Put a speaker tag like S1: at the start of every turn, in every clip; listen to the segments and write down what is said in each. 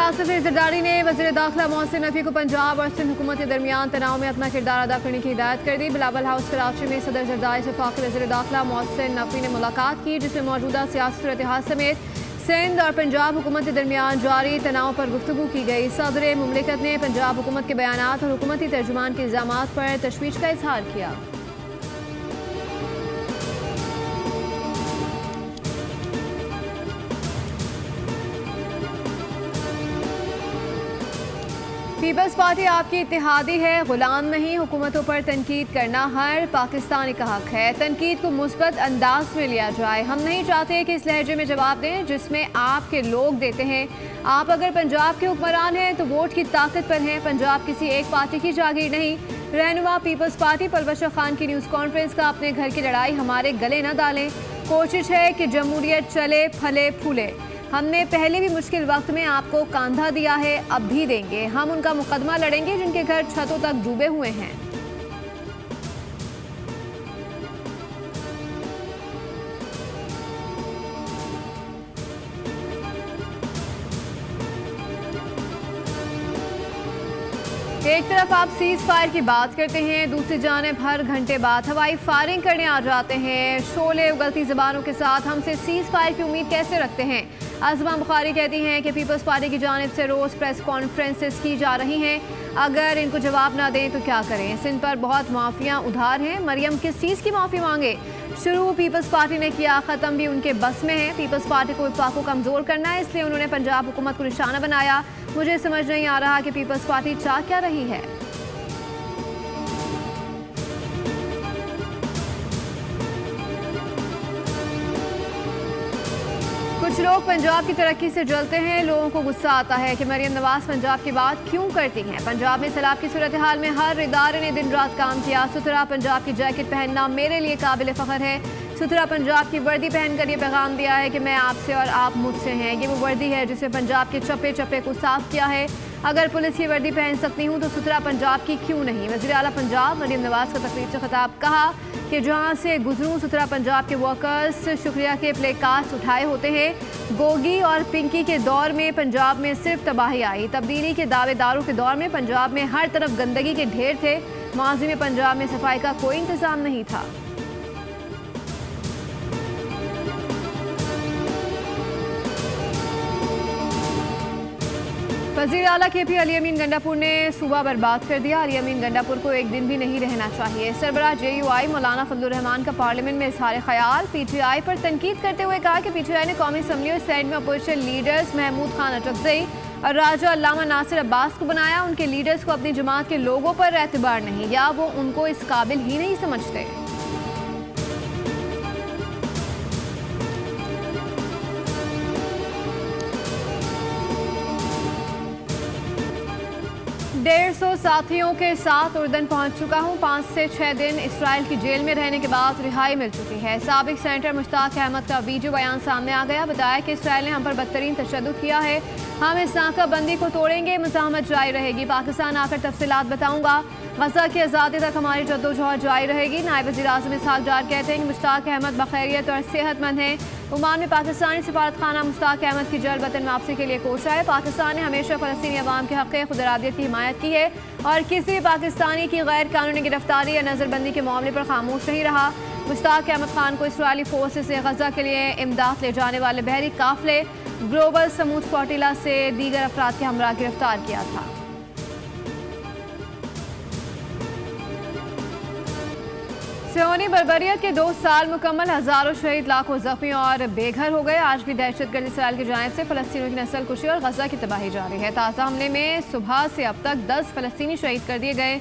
S1: आसिफ जरदारी ने वज़ीर दाखिला मोहसिन नकवी को पंजाब और सिंध हुकूमत के दरमियान तनाव में अपना किरदार अदा करने की हिदायत कर दी। बिलावल हाउस कराची में सदर जरदारी से वफाकी वज़ीर दाखिला मोहसिन नकवी ने मुलाकात की, जिसमें मौजूदा सियासी सूरत-ए-हाल समेत सिंध और पंजाब हुकूमत के दरमियान जारी तनाव पर गुफ्तगू की गई। सदर मुमलिकत ने पंजाब हुकूमत के बयानात और हुकूमती तर्जुमान के इल्ज़ामात पर तशवीश का इजहार किया। पीपल्स पार्टी आपकी इत्तेहादी है, गुलाम नहीं। हुकूमतों पर तनकीद करना हर पाकिस्तानी का हक है। तनकीद को मुस्बत अंदाज में लिया जाए। हम नहीं चाहते कि इस लहजे में जवाब दें जिसमें आपके लोग देते हैं। आप अगर पंजाब के हुक्मरान हैं तो वोट की ताकत पर हैं। पंजाब किसी एक पार्टी की जागीर नहीं। रहनुमा पीपल्स पार्टी परवश खान की न्यूज़ कॉन्फ्रेंस का अपने घर की लड़ाई हमारे गले न डालें। कोशिश है कि जमहूरियत चले, फले, फूले। हमने पहले भी मुश्किल वक्त में आपको कांधा दिया है, अब भी देंगे। हम उनका मुकदमा लड़ेंगे जिनके घर छतों तक डूबे हुए हैं। एक तरफ आप सीज फायर की बात करते हैं, दूसरी जानिब हर घंटे बाद हवाई फायरिंग करने आ जाते हैं। शोले उगलती ज़बानों के साथ हमसे सीज फायर की उम्मीद कैसे रखते हैं? आज़मा बुखारी कहती हैं कि पीपल्स पार्टी की जानिब से रोज़ प्रेस कॉन्फ्रेंसेस की जा रही हैं, अगर इनको जवाब ना दें तो क्या करें? सिंध पर बहुत माफियाँ उधार हैं। मरियम किस चीज़ की माफ़ी मांगे? शुरू पीपल्स पार्टी ने किया, ख़त्म भी उनके बस में है। पीपल्स पार्टी को वफाक को कमज़ोर करना है, इसलिए उन्होंने पंजाब हुकूमत को निशाना बनाया। मुझे समझ नहीं आ रहा कि पीपल्स पार्टी चाह क्या रही है। कुछ लोग पंजाब की तरक्की से जलते हैं। लोगों को गुस्सा आता है कि मरियम नवाज पंजाब की बात क्यों करती हैं। पंजाब में सैलाब की सूरत हाल में हर इदारे ने दिन रात काम किया। सुथरा पंजाब की जैकेट पहनना मेरे लिए काबिल फ़ख्र है। सुथरा पंजाब की वर्दी पहनकर ये पैगाम दिया है कि मैं आपसे और आप मुझसे हैं। ये वो वर्दी है जिसे पंजाब के चप्पे चप्पे को साफ किया है। अगर पुलिस की वर्दी पहन सकती हूँ तो सुथरा पंजाब की क्यों नहीं? वज़ीर आला पंजाब मरियम नवाज का तकरीब से खिताब, कहा कि जहाँ से गुजरूँ सुथरा पंजाब के वर्कर्स शुक्रिया के प्ले कार्ड्स उठाए होते हैं। गोगी और पिंकी के दौर में पंजाब में सिर्फ तबाही आई। तब्दीली के दावेदारों के दौर में पंजाब में हर तरफ गंदगी के ढेर थे। माजी में पंजाब में सफाई का कोई इंतज़ाम नहीं था। वज़ीर आला के पी अली अमीन गंडापुर ने सूबा बर्बाद कर दिया। अली अमीन गंडापुर को एक दिन भी नहीं रहना चाहिए। सरबराह JUI मौलाना फजलुर रहमान का पार्लियामेंट में इजहार ख्याल। PTI पर तनकीद करते हुए कहा कि PTI ने कौमी असम्बली और सेनेट में अपोजिशन लीडर्स महमूद खान अटकज़ई और राजा अल्लामा नासिर अब्बास को बनाया। उनके लीडर्स को अपनी जमात के लोगों पर एतबार नहीं, या वो उनको इस काबिल ही नहीं समझते। डेढ़ 150 साथियों के साथ उर्दन पहुंच चुका हूं। 5 से 6 दिन इसराइल की जेल में रहने के बाद रिहाई मिल चुकी है। साबिक सेनेटर मुश्ताक अहमद का वीडियो बयान सामने आ गया। बताया कि इसराइल ने हम पर बदतरीन तशद्दुद किया है। हम इस नाकाबंदी को तोड़ेंगे, मुज़ाहमत जारी रहेगी। पाकिस्तान आकर तफसीलात बताऊंगा। गजा की आज़ादी तक हमारी जद्दोजहद जारी रहेगी। नायब वज़ीर आज़म इसहाक डार कहते हैं कि मुश्ताक अहमद बखैरियत और सेहतमंद हैं। ओमान में पाकिस्तानी सफारत खाना मुश्ताक अहमद की जल्द वतन वापसी के लिए कोशा है। पाकिस्तान ने हमेशा फ़लस्तीनी अवाम के हक़ खुद इरादियत की हिमायत की है और किसी भी पाकिस्तानी की गैर कानूनी गिरफ्तारी या नज़रबंदी के मामले पर खामोश नहीं रहा। मुश्ताक अहमद खान को इसराइली फोर्सेस से गजा के लिए इमदाद ले जाने वाले बहरी काफिले ग्लोबल समूद फ्लोटिला से दीगर अफराद के हमरा गिरफ्तार किया था। सियोनी बर्बरियत के 2 साल मुकम्मल, हज़ारों शहीद, लाखों जख्मी और बेघर हो गए। आज भी दहशतगर्द इसराइल की जानिब से फ़लस्तीनियों की नस्ल कुशी और गजा की तबाही जारी है। ताज़ा हमले में सुबह से अब तक 10 फ़लस्तीनी शहीद कर दिए गए।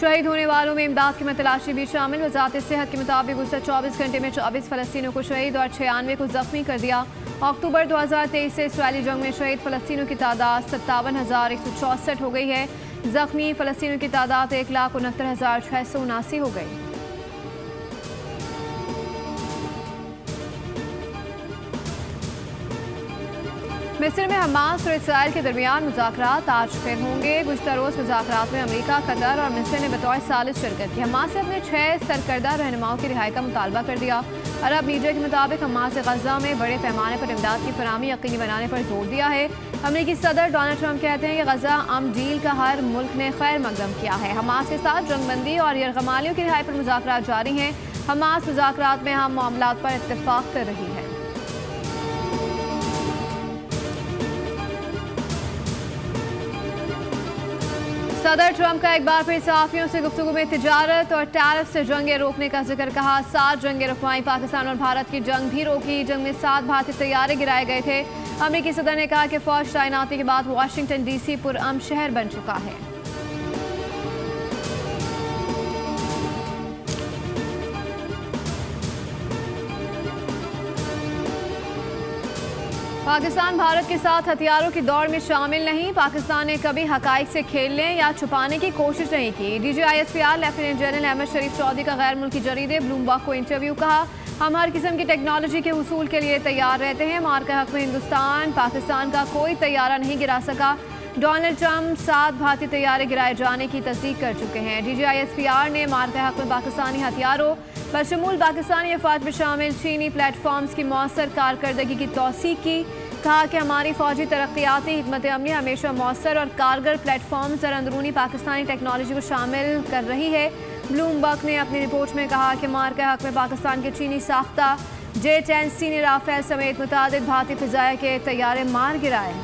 S1: शहीद होने वालों में इमदाद की तलाशी भी शामिल। वज़ारत सेहत के मुताबिक गुज़श्ता 24 घंटे में 24 फ़लस्तीनियों को शहीद और 96 को जख्मी कर दिया। अक्टूबर 2023 से इसराइली जंग में शहीद फ़लस्तीनियों की तादाद 57,164 हो गई है। जख्मी फ़लस्तीनियों की तादाद 1,69,679 हो गई। मिस्र में हमास और इसराइल के दरमियान मुज़ाकरात आज फिर होंगे। गुज़श्ता रोज़ मुज़ाकरात में अमेरिका, कतर और मिस्र ने बतौर सालिस शिरकत की। हमास ने अपने 6 सरकर्दा रहनुमाओं की रिहाई का मुतालबा कर दिया। अरब मीडिया के मुताबिक हमास ने गज़ा में बड़े पैमाने पर इमदाद की फराहमी यकीनी बनाने पर जोर दिया है। अमेरिकी सदर डोनाल्ड ट्रंप कहते हैं कि गज़ा अमन डील का हर मुल्क ने खैर मकदम किया है। हमास के साथ जंगबंदी और यरगमालियों की रिहाई पर मुज़ाकरात जारी हैं। हमास मुज़ाकरात में अहम मामलात पर इत्तेफाक कर रही है। सदर ट्रंप का एक बार फिर सहाफ़ियों से गुफ्तगू में तिजारत और टैरिफ से जंगें रोकने का जिक्र कहा। 7 जंगें रुकवाई। पाकिस्तान और भारत की जंग भी रोकी। जंग में 7 भारतीय तैयारे गिराए गए थे। अमेरिकी सदर ने कहा कि फौज तैनाती के बाद वाशिंगटन DC पुरअमन शहर बन चुका है। पाकिस्तान भारत के साथ हथियारों की दौड़ में शामिल नहीं। पाकिस्तान ने कभी हकाइक से खेलने या छुपाने की कोशिश नहीं की। DGISPR लेफ्टिनेंट जनरल अहमद शरीफ चौधरी का गैर मुल्की जरीदे ब्लूमबर्ग को इंटरव्यू। कहा, हम हर किस्म की टेक्नोलॉजी के हुसूल के लिए तैयार रहते हैं। मार्का हक में हिंदुस्तान पाकिस्तान का कोई तैयारा नहीं गिरा सका। डोनाल्ड ट्रंप 7 भारतीय तैयारे गिराए जाने की तस्दीक कर चुके हैं। DGISPR ने मार्का हक में पाकिस्तानी हथियारों बशमूल पाकिस्तानी अफवाज में शामिल चीनी प्लेटफॉर्म्स की मौसर कारकर्दगी की तौसीक की। कहा कि हमारी फौजी तरक्याती हिकमत अमली हमेशा मौसर और कारगर प्लेटफॉर्म्स और अंदरूनी पाकिस्तानी टेक्नोलॉजी को शामिल कर रही है। ब्लूमबर्ग ने अपनी रिपोर्ट में कहा कि मार्का हक में पाकिस्तान के चीनी साख्ता J-10C ने राफेल समेत मुतादिद भारतीय फिजाया के तैयारे मार गिराए।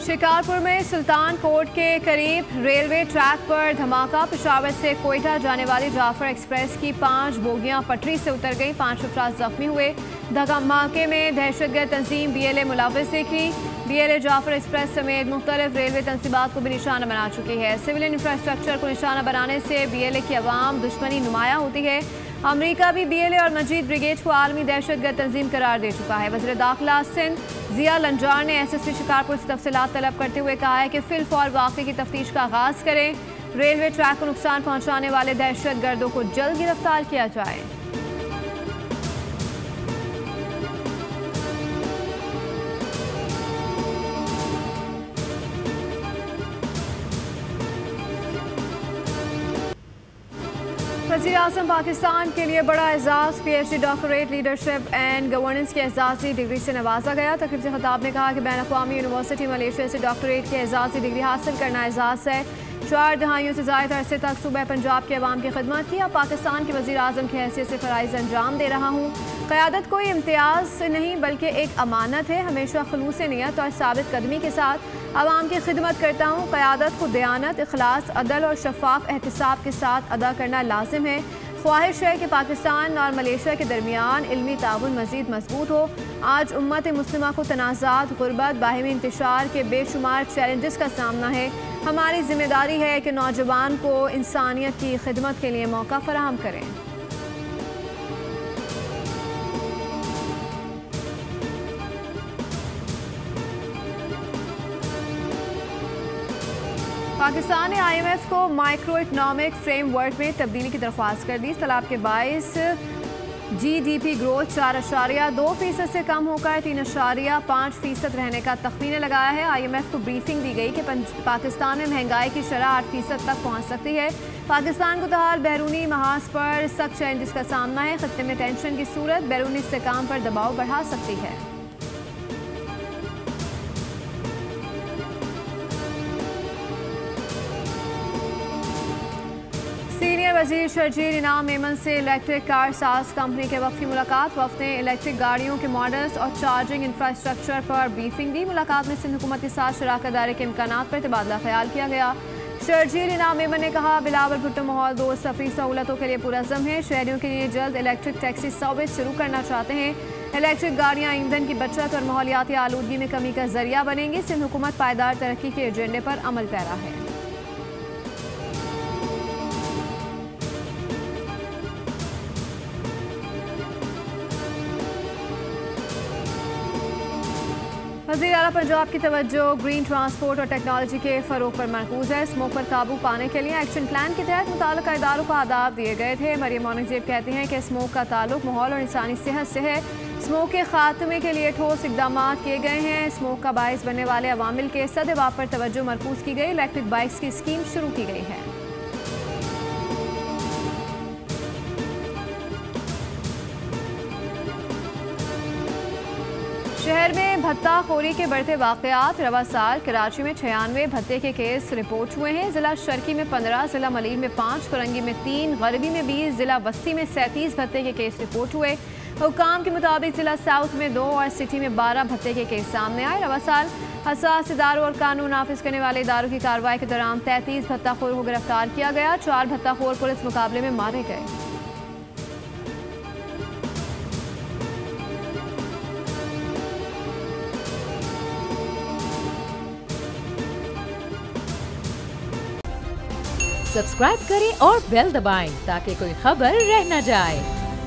S1: शिकारपुर में सुल्तान कोट के करीब रेलवे ट्रैक पर धमाका। पेशावर से कोयटा जाने वाली जाफर एक्सप्रेस की 5 बोगियां पटरी से उतर गई। 5 अफराद जख्मी हुए। धमाके में दहशतगर्द तंजीम BLA मुलव्वस देखी। BLA जाफर एक्सप्रेस समेत मुख्तलिफ रेलवे तंसीबात को भी निशाना बना चुकी है। सिविलियन इंफ्रास्ट्रक्चर को निशाना बनाने से BLA की अवाम दुश्मनी नुमाया होती है। अमेरिका भी BLA और मजीद ब्रिगेड को आलमी दहशतगर्द तंजीम करार दे चुका है। वज़ीर दाखिला सिंध जिया लंजार ने SSP शिकारपुर से तफसीलात तलब करते हुए कहा है कि फिलफौर वाक़े की तफ्तीश का आगाज़ करें। रेलवे ट्रैक को नुकसान पहुँचाने वाले दहशतगर्दों को जल्द गिरफ्तार किया जाए। वज़ीर आज़म पाकिस्तान के लिए बड़ा एजाज़ PhD doctorate leadership and governance की एजाज़ी डिग्री से नवाजा गया। तकरीब से खिताब में कहा कि बैन अक़वामी यूनिवर्सिटी मलेशिया से डॉक्टरेट की एजाज़ी डिग्री हासिल करना एजाज़ है। 4 दहाइयों से ज़ायद अरसे तक सूबा पंजाब के अवाम की खिदमत की। अब पाकिस्तान के वज़ीर आज़म की हैसियत से फ़राइज़ अंजाम दे रहा हूँ। क़यादत कोई इम्तियाज़ नहीं बल्कि एक अमानत है। हमेशा ख़ुलूस नियत और साबित कदमी के साथ अवाम की खिदमत करता हूँ। क़यादत को दयानत, इखलास, अदल और शफ़ाफ़ एहतिसाब के साथ अदा करना लाजिम है। ख्वाहिश है कि पाकिस्तान और मलेशिया के दरमियान इल्मी ताउन मज़ीद मजबूत हो। आज उम्मत मुस्लिमा को तनाज़ात, गुरबत, बाहिमी इंतशार के बेशुमार चैलेंजेस का सामना है। हमारी जिम्मेदारी है कि नौजवान को इंसानियत की खिदमत के लिए मौका फराहम करें। पाकिस्तान ने IMF को माइक्रो इकनॉमिक फ्रेमवर्क में तब्दीली की दरख्वास्त कर दी। इस तलाब के बायस GDP ग्रोथ 4.2% से कम होकर 3.5% रहने का तखमीना लगाया है। IMF को ब्रीफिंग दी गई कि पाकिस्तान में महंगाई की शरह 8% तक पहुँच सकती है। पाकिस्तान को तहाल बैरूनी महाज पर सख्त चैलेंजेस का सामना है। खत्ते में टेंशन की सूरत बैरूनी इस्तेहकाम पर दबाव बढ़ा सकती है। सीनियर वजीर शर्जील इनाम मेमन से इलेक्ट्रिक कार साज कंपनी के वक्त की मुलाकात। वक्त ने इलेक्ट्रिक गाड़ियों के मॉडल्स और चार्जिंग इंफ्रास्ट्रक्चर पर ब्रीफिंग दी। मुलाकात में सिंध हुकूमत के साथ शराकत दारी के इम्कानात पर तबादला ख्याल किया गया। शर्जील इनाम मेमन ने कहा, बिलावल भुट्टो माहौल 2 सफरी सहूलतों के लिए पुरअज़म है। शहरियों के लिए जल्द इलेक्ट्रिक टैक्सी सर्विस शुरू करना चाहते हैं। इलेक्ट्रिक गाड़ियाँ ईंधन की बचत और माहौलियाती आलूदगी में कमी का जरिया बनेंगी। सिंध हुकूमत पायदार तरक्की के एजेंडे पर अमल पैरा है। वज़ीर आला पंजाब की तवज्जो ग्रीन ट्रांसपोर्ट और टेक्नोलॉजी के फ़रोग पर मरकूज़ है। स्मोक पर काबू पाने के लिए एक्शन प्लान के तहत मुताल्लिका इदारों को आदाब दिए गए थे। मरियम औरंगज़ेब कहती हैं कि स्मोक का ताल्लुक माहौल और इंसानी सेहत से है। स्मोक के खात्मे के लिए ठोस इकदाम किए गए हैं। स्मोक का बाइस बनने वाले अवामिल के सद्दबाब पर तवज्जो मरकूज़ की गई। इलेक्ट्रिक बाइक्स की स्कीम शुरू की गई है। शहर में भत्ताखोरी के बढ़ते वाक़यात। रवा साल कराची में 96 भत्ते के केस रिपोर्ट हुए हैं। ज़िला शर्की में 15, ज़िला मलीर में 5, करंगी में 3, गरबी में 20, ज़िला बस्ती में 37 भत्ते के केस रिपोर्ट हुए। हुकाम के मुताबिक ज़िला साउथ में 2 और सिटी में 12 भत्ते के केस सामने आए। रवा साल हसास इदारों और कानून नाफिज करने वाले इदारों की कार्रवाई के दौरान 33 भत्ताखोर को गिरफ्तार किया गया। 4 भत्ताखोर पुलिस मुकाबले में मारे गए।
S2: सब्सक्राइब करें और बेल दबाएं ताकि कोई खबर रह न जाए।